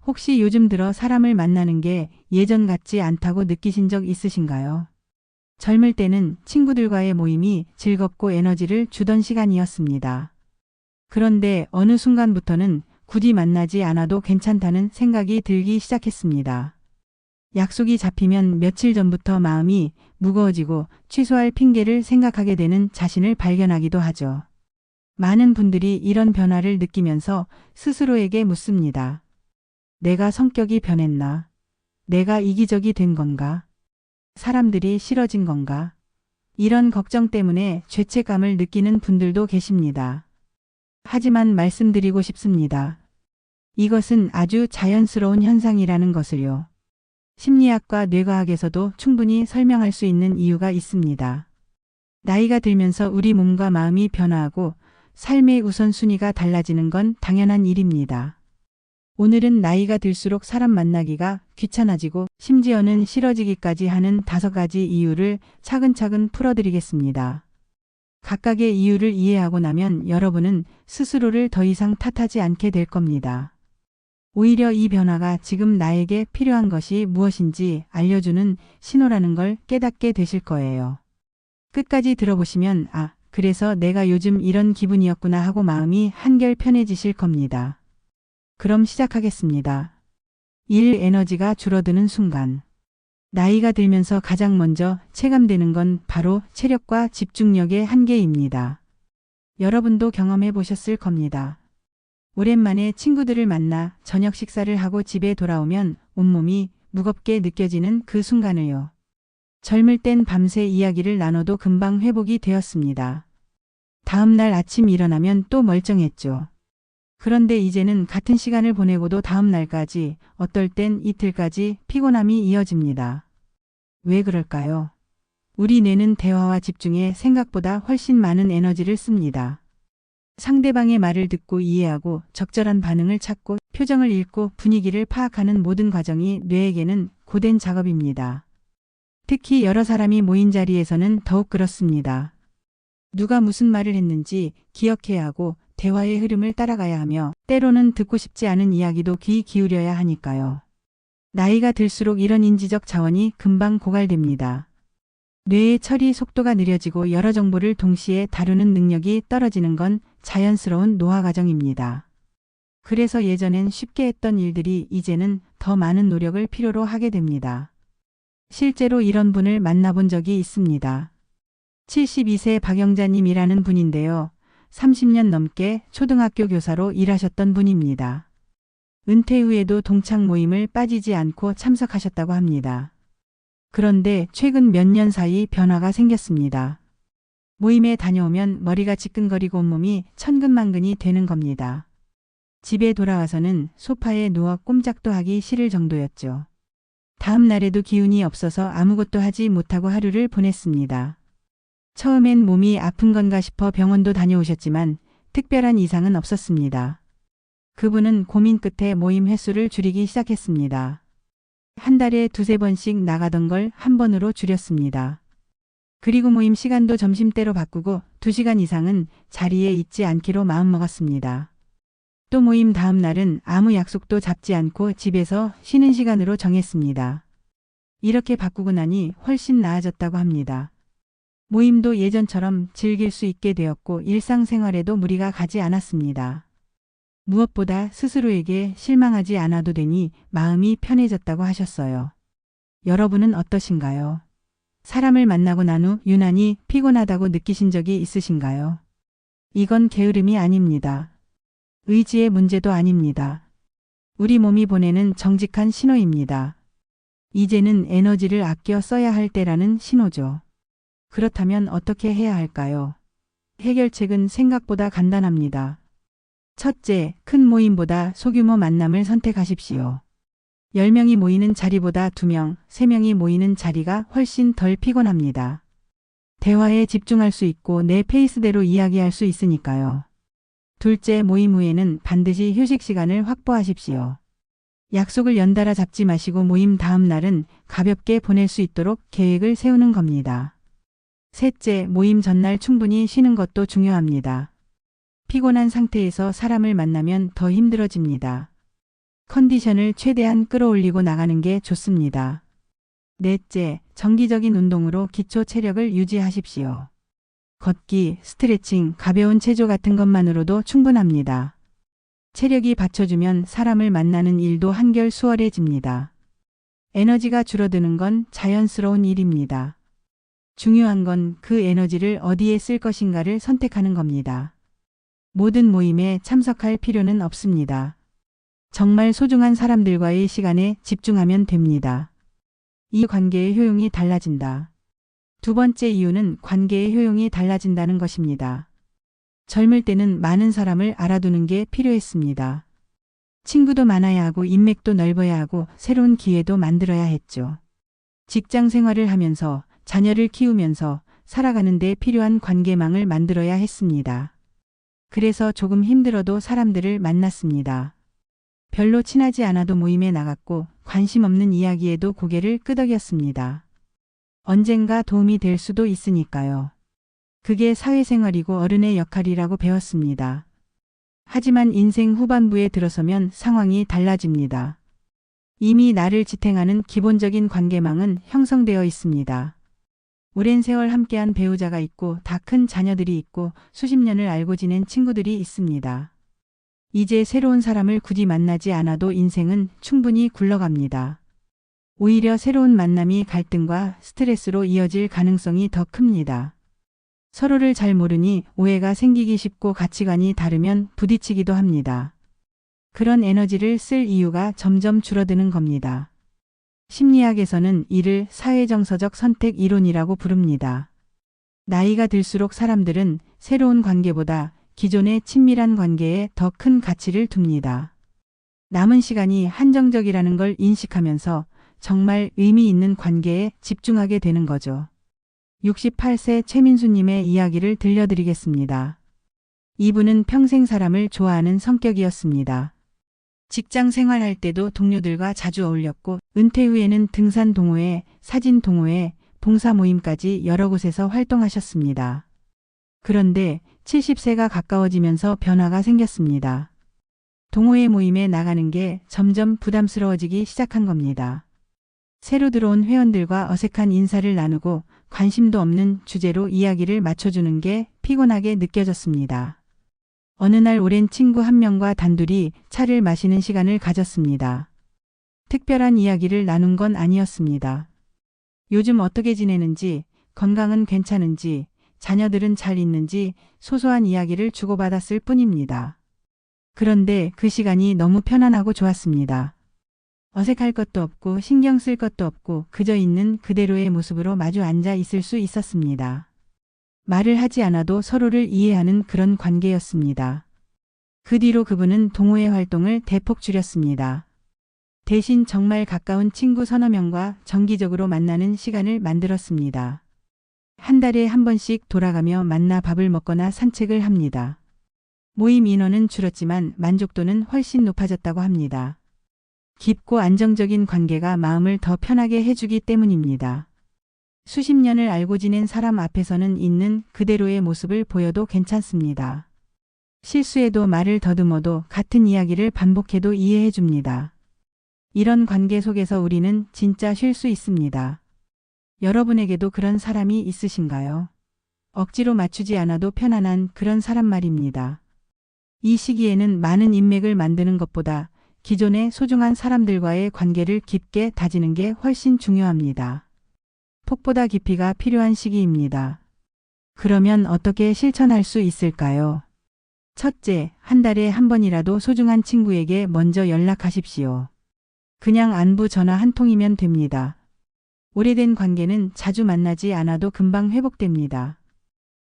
혹시 요즘 들어 사람을 만나는 게 예전 같지 않다고 느끼신 적 있으신가요? 젊을 때는 친구들과의 모임이 즐겁고 에너지를 주던 시간이었습니다. 그런데 어느 순간부터는 굳이 만나지 않아도 괜찮다는 생각이 들기 시작했습니다. 약속이 잡히면 며칠 전부터 마음이 무거워지고 취소할 핑계를 생각하게 되는 자신을 발견하기도 하죠. 많은 분들이 이런 변화를 느끼면서 스스로에게 묻습니다. 내가 성격이 변했나? 내가 이기적이 된 건가? 사람들이 싫어진 건가? 이런 걱정 때문에 죄책감을 느끼는 분들도 계십니다. 하지만 말씀드리고 싶습니다. 이것은 아주 자연스러운 현상이라는 것을요. 심리학과 뇌과학에서도 충분히 설명할 수 있는 이유가 있습니다. 나이가 들면서 우리 몸과 마음이 변화하고 삶의 우선순위가 달라지는 건 당연한 일입니다. 오늘은 나이가 들수록 사람 만나기가 귀찮아지고 심지어는 싫어지기까지 하는 5가지 이유를 차근차근 풀어드리겠습니다. 각각의 이유를 이해하고 나면 여러분은 스스로를 더 이상 탓하지 않게 될 겁니다. 오히려 이 변화가 지금 나에게 필요한 것이 무엇인지 알려주는 신호라는 걸 깨닫게 되실 거예요. 끝까지 들어보시면 그래서 내가 요즘 이런 기분이었구나 하고 마음이 한결 편해지실 겁니다. 그럼 시작하겠습니다. 1. 에너지가 줄어드는 순간. 나이가 들면서 가장 먼저 체감되는 건 바로 체력과 집중력의 한계입니다. 여러분도 경험해 보셨을 겁니다. 오랜만에 친구들을 만나 저녁 식사를 하고 집에 돌아오면 온몸이 무겁게 느껴지는 그 순간을요. 젊을 땐 밤새 이야기를 나눠도 금방 회복이 되었습니다. 다음 날 아침 일어나면 또 멀쩡했죠. 그런데 이제는 같은 시간을 보내고도 다음 날까지, 어떨 땐 이틀까지 피곤함이 이어집니다. 왜 그럴까요? 우리 뇌는 대화와 집중에 생각보다 훨씬 많은 에너지를 씁니다. 상대방의 말을 듣고 이해하고 적절한 반응을 찾고 표정을 읽고 분위기를 파악하는 모든 과정이 뇌에게는 고된 작업입니다. 특히 여러 사람이 모인 자리에서는 더욱 그렇습니다. 누가 무슨 말을 했는지 기억해야 하고 대화의 흐름을 따라가야 하며 때로는 듣고 싶지 않은 이야기도 귀 기울여야 하니까요. 나이가 들수록 이런 인지적 자원이 금방 고갈됩니다. 뇌의 처리 속도가 느려지고 여러 정보를 동시에 다루는 능력이 떨어지는 건 자연스러운 노화 과정입니다. 그래서 예전엔 쉽게 했던 일들이 이제는 더 많은 노력을 필요로 하게 됩니다. 실제로 이런 분을 만나본 적이 있습니다. 72세 박영자님이라는 분인데요. 30년 넘게 초등학교 교사로 일하셨던 분입니다. 은퇴 후에도 동창 모임을 빠지지 않고 참석하셨다고 합니다. 그런데 최근 몇 년 사이 변화가 생겼습니다. 모임에 다녀오면 머리가 지끈거리고 온몸이 천근만근이 되는 겁니다. 집에 돌아와서는 소파에 누워 꼼짝도 하기 싫을 정도였죠. 다음 날에도 기운이 없어서 아무것도 하지 못하고 하루를 보냈습니다. 처음엔 몸이 아픈 건가 싶어 병원도 다녀오셨지만 특별한 이상은 없었습니다. 그분은 고민 끝에 모임 횟수를 줄이기 시작했습니다. 한 달에 2~3번씩 나가던 걸 한 번으로 줄였습니다. 그리고 모임 시간도 점심때로 바꾸고 2시간 이상은 자리에 있지 않기로 마음먹었습니다. 또 모임 다음 날은 아무 약속도 잡지 않고 집에서 쉬는 시간으로 정했습니다. 이렇게 바꾸고 나니 훨씬 나아졌다고 합니다. 모임도 예전처럼 즐길 수 있게 되었고 일상생활에도 무리가 가지 않았습니다. 무엇보다 스스로에게 실망하지 않아도 되니 마음이 편해졌다고 하셨어요. 여러분은 어떠신가요? 사람을 만나고 난 후 유난히 피곤하다고 느끼신 적이 있으신가요? 이건 게으름이 아닙니다. 의지의 문제도 아닙니다. 우리 몸이 보내는 정직한 신호입니다. 이제는 에너지를 아껴 써야 할 때라는 신호죠. 그렇다면 어떻게 해야 할까요? 해결책은 생각보다 간단합니다. 첫째, 큰 모임보다 소규모 만남을 선택하십시오. 10명이 모이는 자리보다 2명, 3명이 모이는 자리가 훨씬 덜 피곤합니다. 대화에 집중할 수 있고 내 페이스대로 이야기할 수 있으니까요. 둘째, 모임 후에는 반드시 휴식 시간을 확보하십시오. 약속을 연달아 잡지 마시고 모임 다음 날은 가볍게 보낼 수 있도록 계획을 세우는 겁니다. 셋째, 모임 전날 충분히 쉬는 것도 중요합니다. 피곤한 상태에서 사람을 만나면 더 힘들어집니다. 컨디션을 최대한 끌어올리고 나가는 게 좋습니다. 넷째, 정기적인 운동으로 기초 체력을 유지하십시오. 걷기, 스트레칭, 가벼운 체조 같은 것만으로도 충분합니다. 체력이 받쳐주면 사람을 만나는 일도 한결 수월해집니다. 에너지가 줄어드는 건 자연스러운 일입니다. 중요한 건 그 에너지를 어디에 쓸 것인가를 선택하는 겁니다. 모든 모임에 참석할 필요는 없습니다. 정말 소중한 사람들과의 시간에 집중하면 됩니다. 이 관계의 효용이 달라진다. 두 번째 이유는 관계의 효용이 달라진다는 것입니다. 젊을 때는 많은 사람을 알아두는 게 필요했습니다. 친구도 많아야 하고 인맥도 넓어야 하고 새로운 기회도 만들어야 했죠. 직장 생활을 하면서 자녀를 키우면서 살아가는 데 필요한 관계망을 만들어야 했습니다. 그래서 조금 힘들어도 사람들을 만났습니다. 별로 친하지 않아도 모임에 나갔고 관심 없는 이야기에도 고개를 끄덕였습니다. 언젠가 도움이 될 수도 있으니까요. 그게 사회생활이고 어른의 역할이라고 배웠습니다. 하지만 인생 후반부에 들어서면 상황이 달라집니다. 이미 나를 지탱하는 기본적인 관계망은 형성되어 있습니다. 오랜 세월 함께한 배우자가 있고 다 큰 자녀들이 있고 수십 년을 알고 지낸 친구들이 있습니다. 이제 새로운 사람을 굳이 만나지 않아도 인생은 충분히 굴러갑니다. 오히려 새로운 만남이 갈등과 스트레스로 이어질 가능성이 더 큽니다. 서로를 잘 모르니 오해가 생기기 쉽고 가치관이 다르면 부딪히기도 합니다. 그런 에너지를 쓸 이유가 점점 줄어드는 겁니다. 심리학에서는 이를 사회정서적 선택 이론이라고 부릅니다. 나이가 들수록 사람들은 새로운 관계보다 기존의 친밀한 관계에 더 큰 가치를 둡니다. 남은 시간이 한정적이라는 걸 인식하면서 정말 의미 있는 관계에 집중하게 되는 거죠. 68세 최민수님의 이야기를 들려드리겠습니다. 이분은 평생 사람을 좋아하는 성격이었습니다. 직장 생활할 때도 동료들과 자주 어울렸고 은퇴 후에는 등산 동호회, 사진 동호회, 봉사 모임까지 여러 곳에서 활동하셨습니다. 그런데 70세가 가까워지면서 변화가 생겼습니다. 동호회 모임에 나가는 게 점점 부담스러워지기 시작한 겁니다. 새로 들어온 회원들과 어색한 인사를 나누고 관심도 없는 주제로 이야기를 맞춰주는 게 피곤하게 느껴졌습니다. 어느 날 오랜 친구 한 명과 단둘이 차를 마시는 시간을 가졌습니다. 특별한 이야기를 나눈 건 아니었습니다. 요즘 어떻게 지내는지, 건강은 괜찮은지, 자녀들은 잘 있는지 소소한 이야기를 주고받았을 뿐입니다. 그런데 그 시간이 너무 편안하고 좋았습니다. 어색할 것도 없고 신경 쓸 것도 없고 그저 있는 그대로의 모습으로 마주 앉아 있을 수 있었습니다. 말을 하지 않아도 서로를 이해하는 그런 관계였습니다. 그 뒤로 그분은 동호회 활동을 대폭 줄였습니다. 대신 정말 가까운 친구 서너 명과 정기적으로 만나는 시간을 만들었습니다. 한 달에 한 번씩 돌아가며 만나 밥을 먹거나 산책을 합니다. 모임 인원은 줄었지만 만족도는 훨씬 높아졌다고 합니다. 깊고 안정적인 관계가 마음을 더 편하게 해주기 때문입니다. 수십 년을 알고 지낸 사람 앞에서는 있는 그대로의 모습을 보여도 괜찮습니다. 실수해도 말을 더듬어도 같은 이야기를 반복해도 이해해 줍니다. 이런 관계 속에서 우리는 진짜 쉴 수 있습니다. 여러분에게도 그런 사람이 있으신가요? 억지로 맞추지 않아도 편안한 그런 사람 말입니다. 이 시기에는 많은 인맥을 만드는 것보다 기존의 소중한 사람들과의 관계를 깊게 다지는 게 훨씬 중요합니다. 폭보다 깊이가 필요한 시기입니다. 그러면 어떻게 실천할 수 있을까요? 첫째, 한 달에 한 번이라도 소중한 친구에게 먼저 연락하십시오. 그냥 안부 전화 한 통이면 됩니다. 오래된 관계는 자주 만나지 않아도 금방 회복됩니다.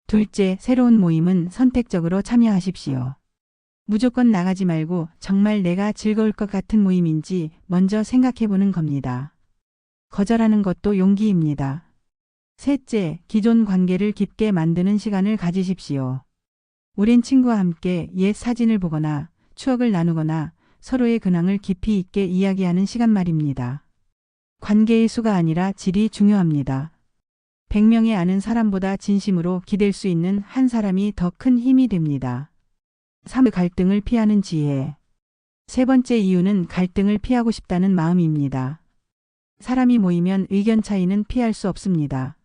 둘째, 새로운 모임은 선택적으로 참여하십시오. 무조건 나가지 말고 정말 내가 즐거울 것 같은 모임인지 먼저 생각해보는 겁니다. 거절하는 것도 용기입니다. 셋째, 기존 관계를 깊게 만드는 시간을 가지십시오. 오랜 친구와 함께 옛 사진을 보거나 추억을 나누거나 서로의 근황을 깊이 있게 이야기하는 시간 말입니다. 관계의 수가 아니라 질이 중요합니다. 100명의 아는 사람보다 진심으로 기댈 수 있는 한 사람이 더 큰 힘이 됩니다. 3. 갈등을 피하는 지혜. 세 번째 이유는 갈등을 피하고 싶다는 마음입니다. 사람이 모이면 의견 차이는 피할 수 없습니다.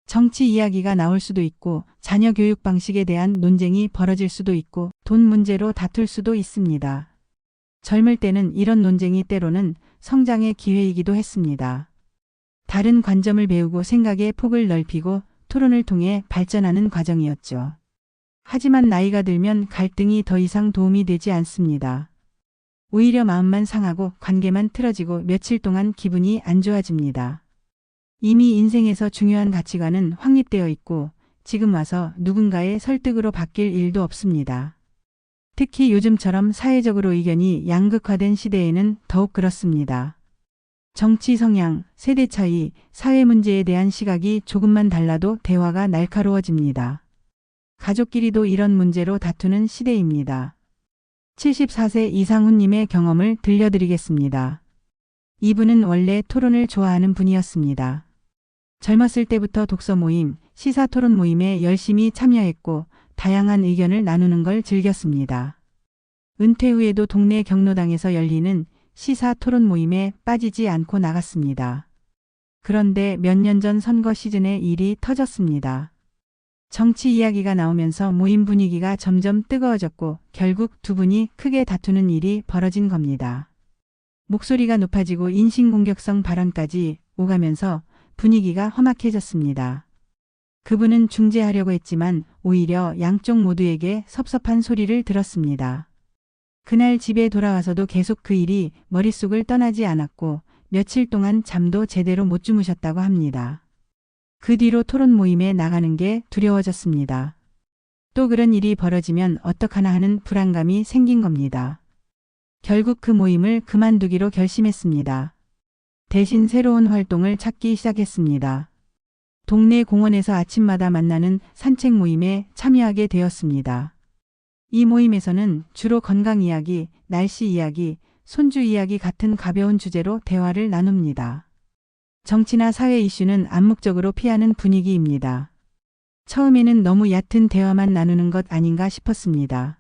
정치 이야기가 나올 수도 있고 자녀 교육 방식에 대한 논쟁이 벌어질 수도 있고 돈 문제로 다툴 수도 있습니다. 젊을 때는 이런 논쟁이 때로는 성장의 기회이기도 했습니다. 다른 관점을 배우고 생각의 폭을 넓히고 토론을 통해 발전하는 과정이었죠. 하지만 나이가 들면 갈등이 더 이상 도움이 되지 않습니다. 오히려 마음만 상하고 관계만 틀어지고 며칠 동안 기분이 안 좋아집니다. 이미 인생에서 중요한 가치관은 확립되어 있고 지금 와서 누군가의 설득으로 바뀔 일도 없습니다. 특히 요즘처럼 사회적으로 의견이 양극화된 시대에는 더욱 그렇습니다. 정치 성향, 세대 차이, 사회 문제에 대한 시각이 조금만 달라도 대화가 날카로워집니다. 가족끼리도 이런 문제로 다투는 시대입니다. 74세 이상훈님의 경험을 들려드리겠습니다. 이분은 원래 토론을 좋아하는 분이었습니다. 젊었을 때부터 독서 모임, 시사 토론 모임에 열심히 참여했고 다양한 의견을 나누는 걸 즐겼습니다. 은퇴 후에도 동네 경로당에서 열리는 시사 토론 모임에 빠지지 않고 나갔습니다. 그런데 몇 년 전 선거 시즌에 일이 터졌습니다. 정치 이야기가 나오면서 모임 분위기가 점점 뜨거워졌고 결국 두 분이 크게 다투는 일이 벌어진 겁니다. 목소리가 높아지고 인신공격성 발언까지 오가면서 분위기가 험악해졌습니다. 그분은 중재하려고 했지만 오히려 양쪽 모두에게 섭섭한 소리를 들었습니다. 그날 집에 돌아와서도 계속 그 일이 머릿속을 떠나지 않았고 며칠 동안 잠도 제대로 못 주무셨다고 합니다. 그 뒤로 토론 모임에 나가는 게 두려워졌습니다. 또 그런 일이 벌어지면 어떡하나 하는 불안감이 생긴 겁니다. 결국 그 모임을 그만두기로 결심했습니다. 대신 새로운 활동을 찾기 시작했습니다. 동네 공원에서 아침마다 만나는 산책 모임에 참여하게 되었습니다. 이 모임에서는 주로 건강 이야기, 날씨 이야기, 손주 이야기 같은 가벼운 주제로 대화를 나눕니다. 정치나 사회 이슈는 암묵적으로 피하는 분위기입니다. 처음에는 너무 얕은 대화만 나누는 것 아닌가 싶었습니다.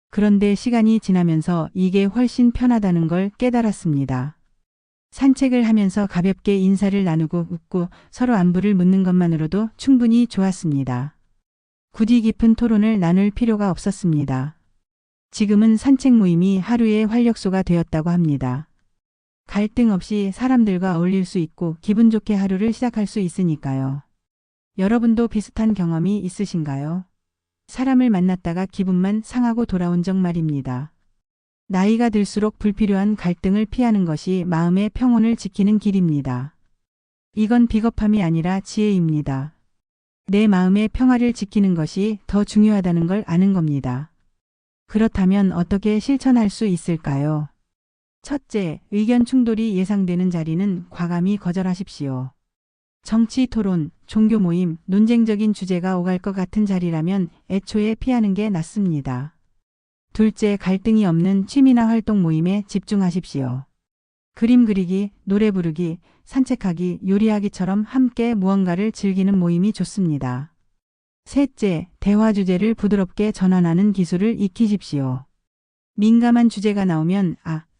그런데 시간이 지나면서 이게 훨씬 편하다는 걸 깨달았습니다. 산책을 하면서 가볍게 인사를 나누고 웃고 서로 안부를 묻는 것만으로도 충분히 좋았습니다. 굳이 깊은 토론을 나눌 필요가 없었습니다. 지금은 산책 모임이 하루의 활력소가 되었다고 합니다. 갈등 없이 사람들과 어울릴 수 있고 기분 좋게 하루를 시작할 수 있으니까요. 여러분도 비슷한 경험이 있으신가요? 사람을 만났다가 기분만 상하고 돌아온 적 말입니다. 나이가 들수록 불필요한 갈등을 피하는 것이 마음의 평온을 지키는 길입니다. 이건 비겁함이 아니라 지혜입니다. 내 마음의 평화를 지키는 것이 더 중요하다는 걸 아는 겁니다. 그렇다면 어떻게 실천할 수 있을까요? 첫째, 의견 충돌이 예상되는 자리는 과감히 거절하십시오. 정치 토론, 종교 모임, 논쟁적인 주제가 오갈 것 같은 자리라면 애초에 피하는 게 낫습니다. 둘째, 갈등이 없는 취미나 활동 모임에 집중하십시오. 그림 그리기, 노래 부르기, 산책하기, 요리하기처럼 함께 무언가를 즐기는 모임이 좋습니다. 셋째, 대화 주제를 부드럽게 전환하는 기술을 익히십시오. 민감한 주제가 나오면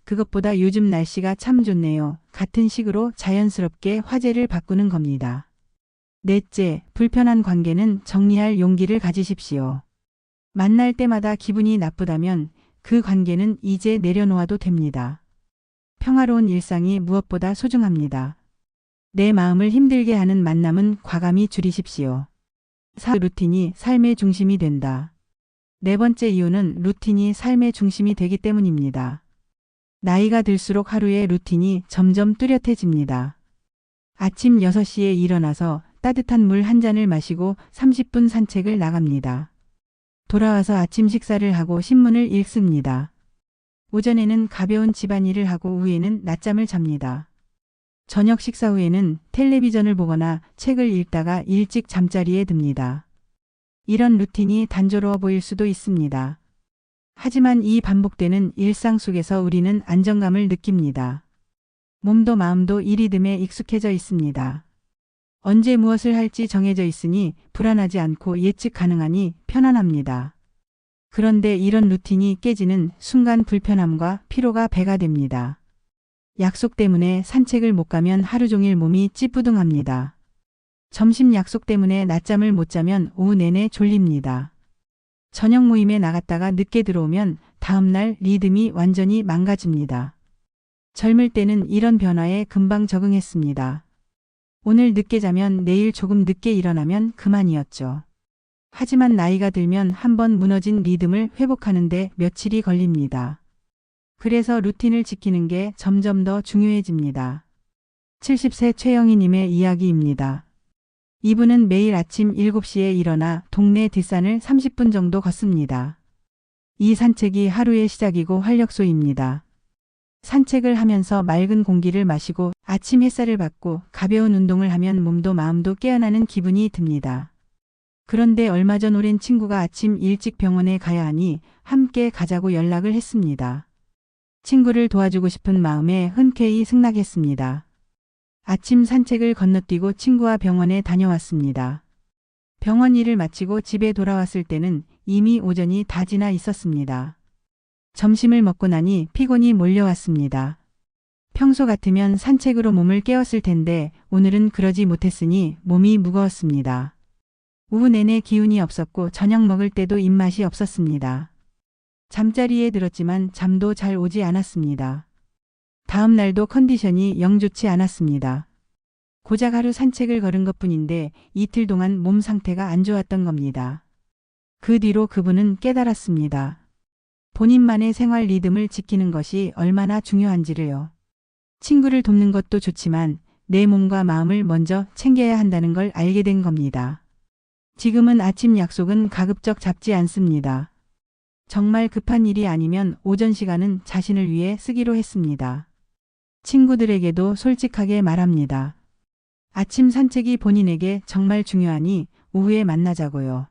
그것보다 요즘 날씨가 참 좋네요. 같은 식으로 자연스럽게 화제를 바꾸는 겁니다. 넷째, 불편한 관계는 정리할 용기를 가지십시오. 만날 때마다 기분이 나쁘다면 그 관계는 이제 내려놓아도 됩니다. 평화로운 일상이 무엇보다 소중합니다. 내 마음을 힘들게 하는 만남은 과감히 줄이십시오. 루틴이 삶의 중심이 된다. 네 번째 이유는 루틴이 삶의 중심이 되기 때문입니다. 나이가 들수록 하루의 루틴이 점점 뚜렷해집니다. 아침 6시에 일어나서 따뜻한 물 한 잔을 마시고 30분 산책을 나갑니다. 돌아와서 아침 식사를 하고 신문을 읽습니다. 오전에는 가벼운 집안일을 하고 오후에는 낮잠을 잡니다. 저녁 식사 후에는 텔레비전을 보거나 책을 읽다가 일찍 잠자리에 듭니다. 이런 루틴이 단조로워 보일 수도 있습니다. 하지만 이 반복되는 일상 속에서 우리는 안정감을 느낍니다. 몸도 마음도 이 리듬에 익숙해져 있습니다. 언제 무엇을 할지 정해져 있으니 불안하지 않고 예측 가능하니 편안합니다. 그런데 이런 루틴이 깨지는 순간 불편함과 피로가 배가 됩니다. 약속 때문에 산책을 못 가면 하루 종일 몸이 찌뿌둥합니다. 점심 약속 때문에 낮잠을 못 자면 오후 내내 졸립니다. 저녁 모임에 나갔다가 늦게 들어오면 다음날 리듬이 완전히 망가집니다. 젊을 때는 이런 변화에 금방 적응했습니다. 오늘 늦게 자면 내일 조금 늦게 일어나면 그만이었죠. 하지만 나이가 들면 한번 무너진 리듬을 회복하는데 며칠이 걸립니다. 그래서 루틴을 지키는 게 점점 더 중요해집니다. 70세 최영희님의 이야기입니다. 이분은 매일 아침 7시에 일어나 동네 뒷산을 30분 정도 걷습니다. 이 산책이 하루의 시작이고 활력소입니다. 산책을 하면서 맑은 공기를 마시고 아침 햇살을 받고 가벼운 운동을 하면 몸도 마음도 깨어나는 기분이 듭니다. 그런데 얼마 전 오랜 친구가 아침 일찍 병원에 가야 하니 함께 가자고 연락을 했습니다. 친구를 도와주고 싶은 마음에 흔쾌히 승낙했습니다. 아침 산책을 건너뛰고 친구와 병원에 다녀왔습니다. 병원 일을 마치고 집에 돌아왔을 때는 이미 오전이 다 지나 있었습니다. 점심을 먹고 나니 피곤이 몰려왔습니다. 평소 같으면 산책으로 몸을 깨웠을 텐데 오늘은 그러지 못했으니 몸이 무거웠습니다. 오후 내내 기운이 없었고 저녁 먹을 때도 입맛이 없었습니다. 잠자리에 들었지만 잠도 잘 오지 않았습니다. 다음 날도 컨디션이 영 좋지 않았습니다. 고작 하루 산책을 걸은 것뿐인데 이틀 동안 몸 상태가 안 좋았던 겁니다. 그 뒤로 그분은 깨달았습니다. 본인만의 생활 리듬을 지키는 것이 얼마나 중요한지를요. 친구를 돕는 것도 좋지만 내 몸과 마음을 먼저 챙겨야 한다는 걸 알게 된 겁니다. 지금은 아침 약속은 가급적 잡지 않습니다. 정말 급한 일이 아니면 오전 시간은 자신을 위해 쓰기로 했습니다. 친구들에게도 솔직하게 말합니다. 아침 산책이 본인에게 정말 중요하니 오후에 만나자고요.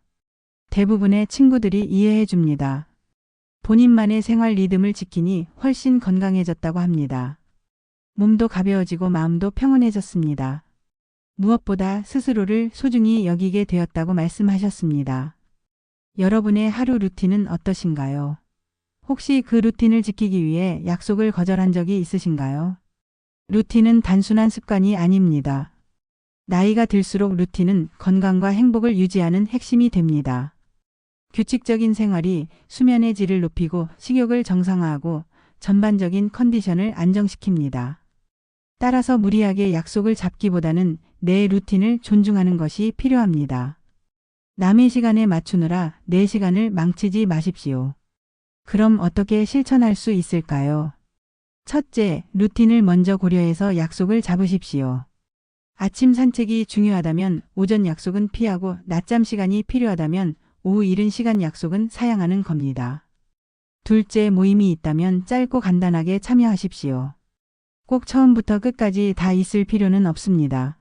대부분의 친구들이 이해해 줍니다. 본인만의 생활 리듬을 지키니 훨씬 건강해졌다고 합니다. 몸도 가벼워지고 마음도 평온해졌습니다. 무엇보다 스스로를 소중히 여기게 되었다고 말씀하셨습니다. 여러분의 하루 루틴은 어떠신가요? 혹시 그 루틴을 지키기 위해 약속을 거절한 적이 있으신가요? 루틴은 단순한 습관이 아닙니다. 나이가 들수록 루틴은 건강과 행복을 유지하는 핵심이 됩니다. 규칙적인 생활이 수면의 질을 높이고 식욕을 정상화하고 전반적인 컨디션을 안정시킵니다. 따라서 무리하게 약속을 잡기보다는 내 루틴을 존중하는 것이 필요합니다. 남의 시간에 맞추느라 내 시간을 망치지 마십시오. 그럼 어떻게 실천할 수 있을까요? 첫째, 루틴을 먼저 고려해서 약속을 잡으십시오. 아침 산책이 중요하다면 오전 약속은 피하고 낮잠 시간이 필요하다면 오후 이른 시간 약속은 사양하는 겁니다. 둘째, 모임이 있다면 짧고 간단하게 참여하십시오. 꼭 처음부터 끝까지 다 있을 필요는 없습니다.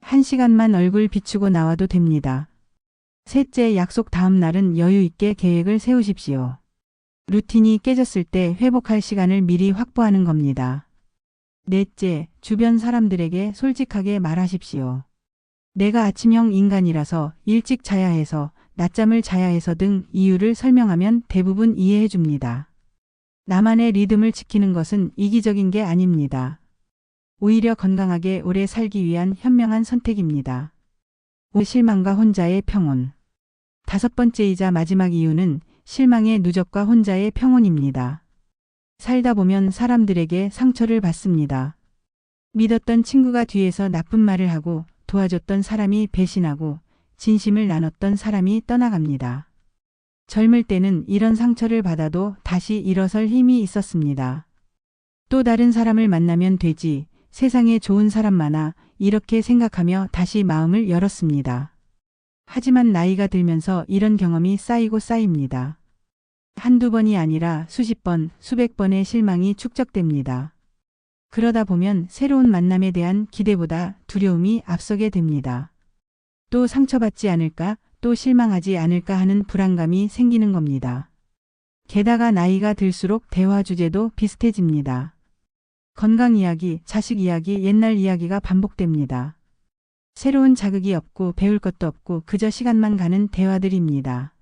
1시간만 얼굴 비추고 나와도 됩니다. 셋째, 약속 다음 날은 여유 있게 계획을 세우십시오. 루틴이 깨졌을 때 회복할 시간을 미리 확보하는 겁니다. 넷째, 주변 사람들에게 솔직하게 말하십시오. 내가 아침형 인간이라서 일찍 자야 해서 낮잠을 자야 해서 등 이유를 설명하면 대부분 이해해 줍니다. 나만의 리듬을 지키는 것은 이기적인 게 아닙니다. 오히려 건강하게 오래 살기 위한 현명한 선택입니다. 실망과 혼자의 평온. 다섯 번째이자 마지막 이유는 실망의 누적과 혼자의 평온입니다. 살다 보면 사람들에게 상처를 받습니다. 믿었던 친구가 뒤에서 나쁜 말을 하고 도와줬던 사람이 배신하고 진심을 나눴던 사람이 떠나갑니다. 젊을 때는 이런 상처를 받아도 다시 일어설 힘이 있었습니다. 또 다른 사람을 만나면 되지, 세상에 좋은 사람 많아, 이렇게 생각하며 다시 마음을 열었습니다. 하지만 나이가 들면서 이런 경험이 쌓이고 쌓입니다. 한두 번이 아니라 수십 번, 수백 번의 실망이 축적됩니다. 그러다 보면 새로운 만남에 대한 기대보다 두려움이 앞서게 됩니다. 또 상처받지 않을까, 또 실망하지 않을까 하는 불안감이 생기는 겁니다. 게다가 나이가 들수록 대화 주제도 비슷해집니다. 건강 이야기, 자식 이야기, 옛날 이야기가 반복됩니다. 새로운 자극이 없고 배울 것도 없고 그저 시간만 가는 대화들입니다.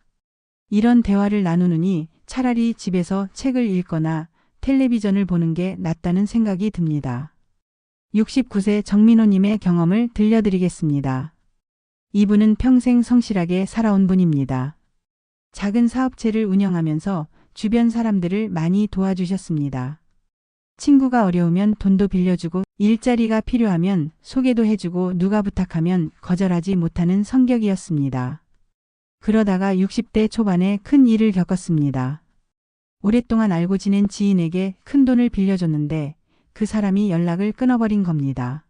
이런 대화를 나누느니 차라리 집에서 책을 읽거나 텔레비전을 보는 게 낫다는 생각이 듭니다. 69세 정민호님의 경험을 들려드리겠습니다. 이분은 평생 성실하게 살아온 분입니다. 작은 사업체를 운영하면서 주변 사람들을 많이 도와주셨습니다. 친구가 어려우면 돈도 빌려주고 일자리가 필요하면 소개도 해주고 누가 부탁하면 거절하지 못하는 성격이었습니다. 그러다가 60대 초반에 큰 일을 겪었습니다. 오랫동안 알고 지낸 지인에게 큰 돈을 빌려줬는데 그 사람이 연락을 끊어버린 겁니다.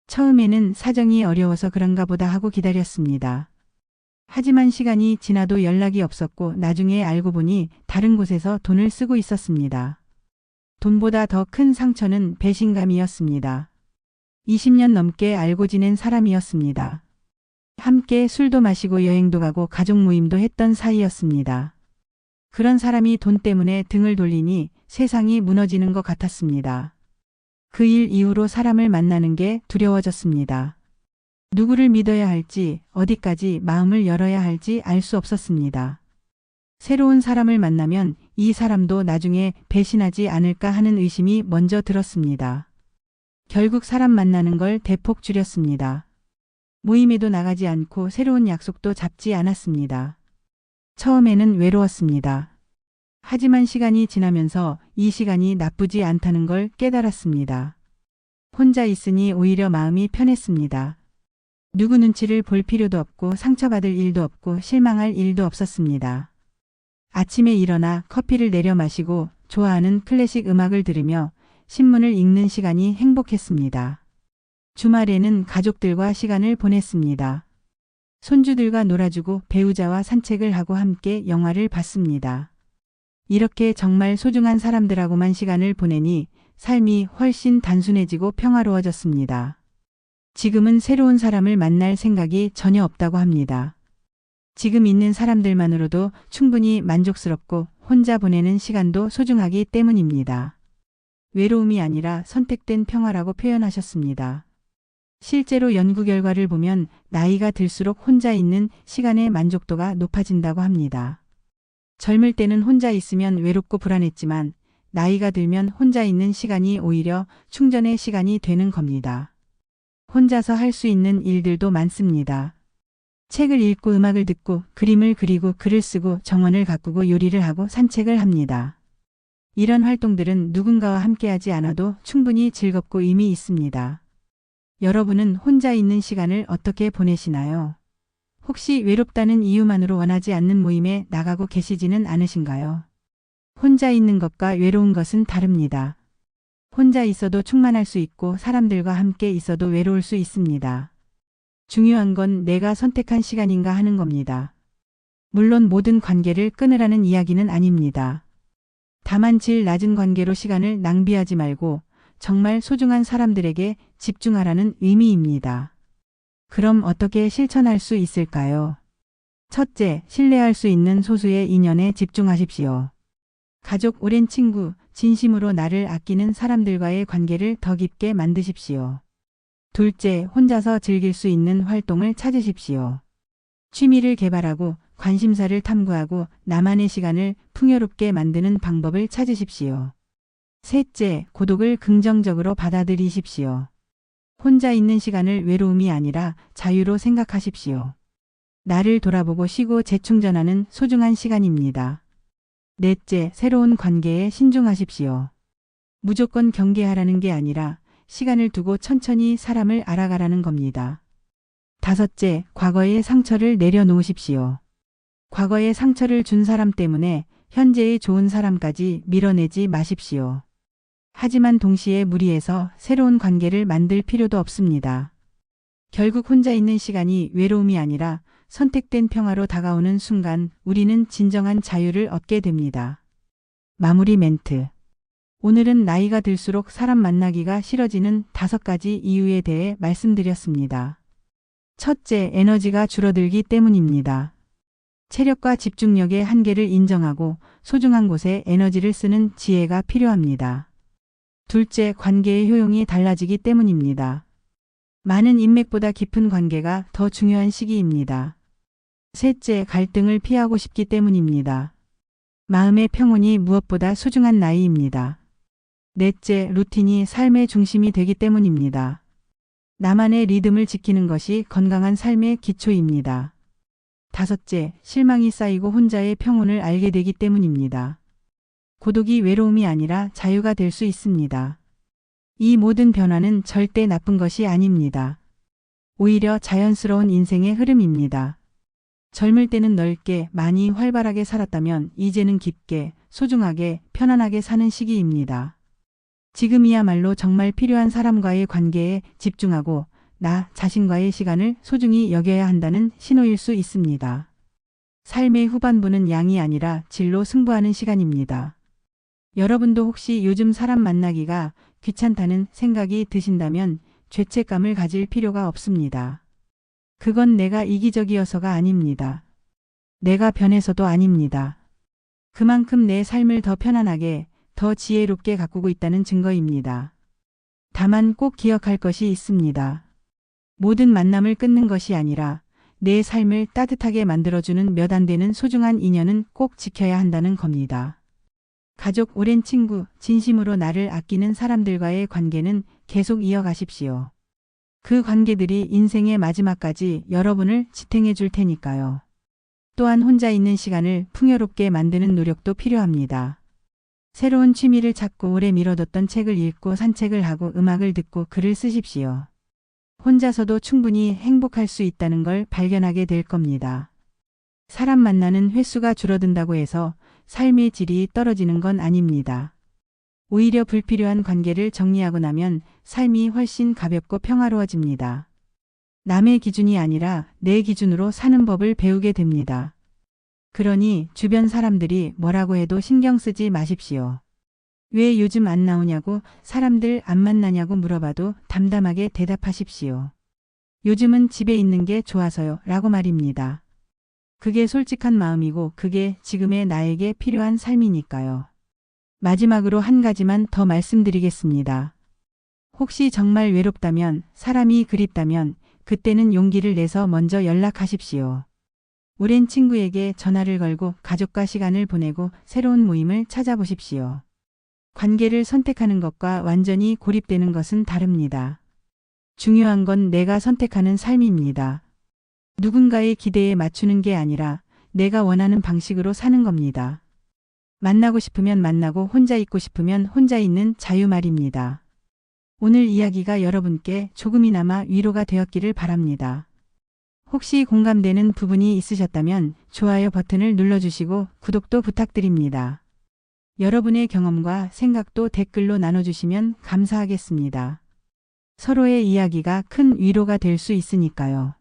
처음에는 사정이 어려워서 그런가 보다 하고 기다렸습니다. 하지만 시간이 지나도 연락이 없었고 나중에 알고 보니 다른 곳에서 돈을 쓰고 있었습니다. 돈보다 더 큰 상처는 배신감이었습니다. 20년 넘게 알고 지낸 사람이었습니다. 함께 술도 마시고 여행도 가고 가족 모임도 했던 사이였습니다. 그런 사람이 돈 때문에 등을 돌리니 세상이 무너지는 것 같았습니다. 그 일 이후로 사람을 만나는 게 두려워졌습니다. 누구를 믿어야 할지, 어디까지 마음을 열어야 할지 알 수 없었습니다. 새로운 사람을 만나면 이 사람도 나중에 배신하지 않을까 하는 의심이 먼저 들었습니다. 결국 사람 만나는 걸 대폭 줄였습니다. 모임에도 나가지 않고 새로운 약속도 잡지 않았습니다. 처음에는 외로웠습니다. 하지만 시간이 지나면서 이 시간이 나쁘지 않다는 걸 깨달았습니다. 혼자 있으니 오히려 마음이 편했습니다. 누구 눈치를 볼 필요도 없고 상처받을 일도 없고 실망할 일도 없었습니다. 아침에 일어나 커피를 내려 마시고 좋아하는 클래식 음악을 들으며 신문을 읽는 시간이 행복했습니다. 주말에는 가족들과 시간을 보냈습니다. 손주들과 놀아주고 배우자와 산책을 하고 함께 영화를 봤습니다. 이렇게 정말 소중한 사람들하고만 시간을 보내니 삶이 훨씬 단순해지고 평화로워졌습니다. 지금은 새로운 사람을 만날 생각이 전혀 없다고 합니다. 지금 있는 사람들만으로도 충분히 만족스럽고 혼자 보내는 시간도 소중하기 때문입니다. 외로움이 아니라 선택된 평화라고 표현하셨습니다. 실제로 연구 결과를 보면 나이가 들수록 혼자 있는 시간의 만족도가 높아진다고 합니다. 젊을 때는 혼자 있으면 외롭고 불안했지만 나이가 들면 혼자 있는 시간이 오히려 충전의 시간이 되는 겁니다. 혼자서 할 수 있는 일들도 많습니다. 책을 읽고 음악을 듣고 그림을 그리고 글을 쓰고 정원을 가꾸고 요리를 하고 산책을 합니다. 이런 활동들은 누군가와 함께하지 않아도 충분히 즐겁고 의미 있습니다. 여러분은 혼자 있는 시간을 어떻게 보내시나요? 혹시 외롭다는 이유만으로 원하지 않는 모임에 나가고 계시지는 않으신가요? 혼자 있는 것과 외로운 것은 다릅니다. 혼자 있어도 충만할 수 있고 사람들과 함께 있어도 외로울 수 있습니다. 중요한 건 내가 선택한 시간인가 하는 겁니다. 물론 모든 관계를 끊으라는 이야기는 아닙니다. 다만 질 낮은 관계로 시간을 낭비하지 말고 정말 소중한 사람들에게 집중하라는 의미입니다. 그럼 어떻게 실천할 수 있을까요? 첫째, 신뢰할 수 있는 소수의 인연에 집중하십시오. 가족, 오랜 친구, 진심으로 나를 아끼는 사람들과의 관계를 더 깊게 만드십시오. 둘째, 혼자서 즐길 수 있는 활동을 찾으십시오. 취미를 개발하고 관심사를 탐구하고 나만의 시간을 풍요롭게 만드는 방법을 찾으십시오. 셋째, 고독을 긍정적으로 받아들이십시오. 혼자 있는 시간을 외로움이 아니라 자유로 생각하십시오. 나를 돌아보고 쉬고 재충전하는 소중한 시간입니다. 넷째, 새로운 관계에 신중하십시오. 무조건 경계하라는 게 아니라 시간을 두고 천천히 사람을 알아가라는 겁니다. 다섯째, 과거의 상처를 내려놓으십시오. 과거의 상처를 준 사람 때문에 현재의 좋은 사람까지 밀어내지 마십시오. 하지만 동시에 무리해서 새로운 관계를 만들 필요도 없습니다. 결국 혼자 있는 시간이 외로움이 아니라 선택된 평화로 다가오는 순간 우리는 진정한 자유를 얻게 됩니다. 마무리 멘트. 오늘은 나이가 들수록 사람 만나기가 싫어지는 5가지 이유에 대해 말씀드렸습니다. 첫째, 에너지가 줄어들기 때문입니다. 체력과 집중력의 한계를 인정하고 소중한 곳에 에너지를 쓰는 지혜가 필요합니다. 둘째, 관계의 효용이 달라지기 때문입니다. 많은 인맥보다 깊은 관계가 더 중요한 시기입니다. 셋째, 갈등을 피하고 싶기 때문입니다. 마음의 평온이 무엇보다 소중한 나이입니다. 넷째, 루틴이 삶의 중심이 되기 때문입니다. 나만의 리듬을 지키는 것이 건강한 삶의 기초입니다. 다섯째, 실망이 쌓이고 혼자의 평온을 알게 되기 때문입니다. 고독이 외로움이 아니라 자유가 될 수 있습니다. 이 모든 변화는 절대 나쁜 것이 아닙니다. 오히려 자연스러운 인생의 흐름입니다. 젊을 때는 넓게 많이 활발하게 살았다면 이제는 깊게, 소중하게, 편안하게 사는 시기입니다. 지금이야말로 정말 필요한 사람과의 관계에 집중하고 나 자신과의 시간을 소중히 여겨야 한다는 신호일 수 있습니다. 삶의 후반부는 양이 아니라 질로 승부하는 시간입니다. 여러분도 혹시 요즘 사람 만나기가 귀찮다는 생각이 드신다면 죄책감을 가질 필요가 없습니다. 그건 내가 이기적이어서가 아닙니다. 내가 변해서도 아닙니다. 그만큼 내 삶을 더 편안하게, 더 지혜롭게 가꾸고 있다는 증거입니다. 다만 꼭 기억할 것이 있습니다. 모든 만남을 끊는 것이 아니라 내 삶을 따뜻하게 만들어주는 몇 안 되는 소중한 인연은 꼭 지켜야 한다는 겁니다. 가족, 오랜 친구, 진심으로 나를 아끼는 사람들과의 관계는 계속 이어가십시오. 그 관계들이 인생의 마지막까지 여러분을 지탱해 줄 테니까요. 또한 혼자 있는 시간을 풍요롭게 만드는 노력도 필요합니다. 새로운 취미를 찾고 오래 미뤄뒀던 책을 읽고 산책을 하고 음악을 듣고 글을 쓰십시오. 혼자서도 충분히 행복할 수 있다는 걸 발견하게 될 겁니다. 사람 만나는 횟수가 줄어든다고 해서 삶의 질이 떨어지는 건 아닙니다. 오히려 불필요한 관계를 정리하고 나면 삶이 훨씬 가볍고 평화로워집니다. 남의 기준이 아니라 내 기준으로 사는 법을 배우게 됩니다. 그러니 주변 사람들이 뭐라고 해도 신경 쓰지 마십시오. 왜 요즘 안 나오냐고, 사람들 안 만나냐고 물어봐도 담담하게 대답하십시오. 요즘은 집에 있는 게 좋아서요 라고 말입니다. 그게 솔직한 마음이고 그게 지금의 나에게 필요한 삶이니까요. 마지막으로 한 가지만 더 말씀드리겠습니다. 혹시 정말 외롭다면, 사람이 그립다면 그때는 용기를 내서 먼저 연락하십시오. 오랜 친구에게 전화를 걸고 가족과 시간을 보내고 새로운 모임을 찾아보십시오. 관계를 선택하는 것과 완전히 고립되는 것은 다릅니다. 중요한 건 내가 선택하는 삶입니다. 누군가의 기대에 맞추는 게 아니라 내가 원하는 방식으로 사는 겁니다. 만나고 싶으면 만나고 혼자 있고 싶으면 혼자 있는 자유 말입니다. 오늘 이야기가 여러분께 조금이나마 위로가 되었기를 바랍니다. 혹시 공감되는 부분이 있으셨다면 좋아요 버튼을 눌러주시고 구독도 부탁드립니다. 여러분의 경험과 생각도 댓글로 나눠주시면 감사하겠습니다. 서로의 이야기가 큰 위로가 될 수 있으니까요.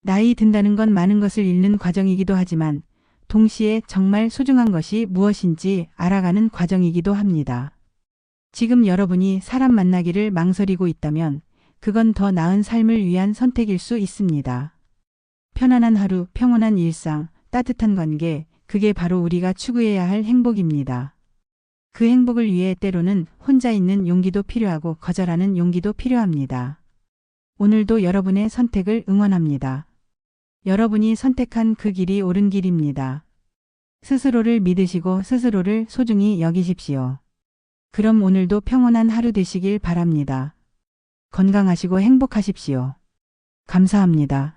나이 든다는 건 많은 것을 잃는 과정이기도 하지만 동시에 정말 소중한 것이 무엇인지 알아가는 과정이기도 합니다. 지금 여러분이 사람 만나기를 망설이고 있다면 그건 더 나은 삶을 위한 선택일 수 있습니다. 편안한 하루, 평온한 일상, 따뜻한 관계, 그게 바로 우리가 추구해야 할 행복입니다. 그 행복을 위해 때로는 혼자 있는 용기도 필요하고 거절하는 용기도 필요합니다. 오늘도 여러분의 선택을 응원합니다. 여러분이 선택한 그 길이 옳은 길입니다. 스스로를 믿으시고 스스로를 소중히 여기십시오. 그럼 오늘도 평온한 하루 되시길 바랍니다. 건강하시고 행복하십시오. 감사합니다.